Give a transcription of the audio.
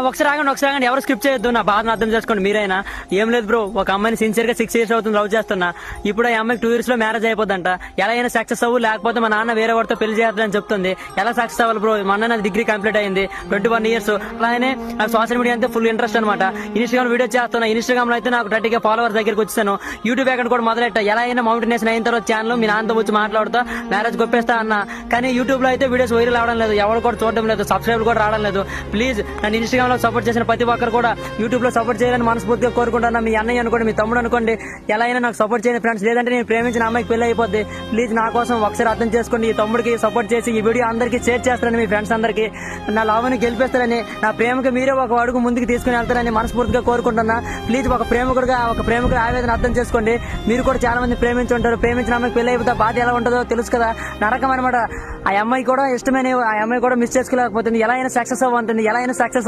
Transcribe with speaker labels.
Speaker 1: ఒకసారి ఎవరు స్కిప్ చేయొద్దు, నా బాధను అర్థం చేసుకోండి మీరైనా. ఏం లేదు బ్రో, ఒక అమ్మాయిని సిన్సియర్ గా 6 years అవుతుంది లవ్ చేస్తున్నా. ఇప్పుడు ఆ అమ్మాయికి 2 years లో మ్యారేజ్ అయిపోద్దంట. ఎలా అయినా సక్సెస్ అవ్వు, లేకపోతే మా నాన్న వేరే వాడితో పెళ్లి చేద్దామని చెప్తుంది. ఎలా సక్సెస్ అవ్వాలి బ్రో? మా అన్న డిగ్రీ కంప్లీట్ అయింది, 21 years. అలానే నాకు సోషల్ మీడియా అంటే ఫుల్ ఇంట్రెస్ట్ అనమాట. ఇన్స్టాగ్రామ్ వీడియో చేస్తున్నా. ఇన్స్టాగ్రామ్ లో అయితే నాకు 30K ఫాలోవర్స్ దగ్గరికి వచ్చాను. యూట్యూబ్ అకౌంట్ కూడా మొదలెట్టా. ఎలా అయినా మౌంటైనేషన్ అయిన తర్వాత ఛానల్ మీ నాన్నతో వచ్చి మాట్లాడుతా మ్యారేజ్ కొప్పేస్తా అన్న. కానీ యూట్యూబ్ లో అయితే వీడియోస్ వైరల్ అవడం లేదు, ఎవరు కూడా చూడడం లేదు, సబ్స్క్రైబ్ కూడా రావడం లేదు. ప్లీజ్ నన్ను ఇన్స్టాగ్రామ్ లో సపోర్ట్ చేసిన ప్రతి ఒక్కరు కూడా యూట్యూబ్ లో సపోర్ట్ చేయాలని మనస్ఫూర్తిగా కోరుకుంటున్నా. మీ అన్నయ్య అనుకోండి, మీ తమ్ముడు అనుకోండి, ఎలా అయినా నాకు సపోర్ట్ చేయండి ఫ్రెండ్స్. లేదంటే నేను ప్రేమించిన అమ్మాయికి పెళ్లి అయిపోద్ది. ప్లీజ్ నా కోసం ఒకసారి అర్థం చేసుకోండి. ఈ తమ్ముడికి సపోర్ట్ చేసి ఈ వీడియో అందరికీ షేర్ చేస్తారని, మీ ఫ్రెండ్స్ అందరికీ నా లవ్ని గెలిపిస్తారని, నా ప్రేమకి మీరే ఒక అడుగు ముందుకు తీసుకుని వెళ్తారని మనస్ఫూర్తిగా కోరుకుంటున్నా. ప్లీజ్ ఒక ప్రేమికుడి ఆవేదన అర్థం చేసుకోండి. మీరు కూడా చాలా మంది ప్రేమించుంటారు. ప్రేమించిన అమ్మాయికి పెళ్లి అయిపోతే బాధ ఎలా ఉంటుందో తెలుసు కదా, నరకం అనమాట. ఆ అమ్మాయి కూడా ఇష్టమైన, ఆ అమ్మాయి కూడా మిస్ చేసుకోలేకపోతుంది. ఎలా అయినా సక్సెస్ అవ్వంటుంది, ఎలా అయినా సక్సెస్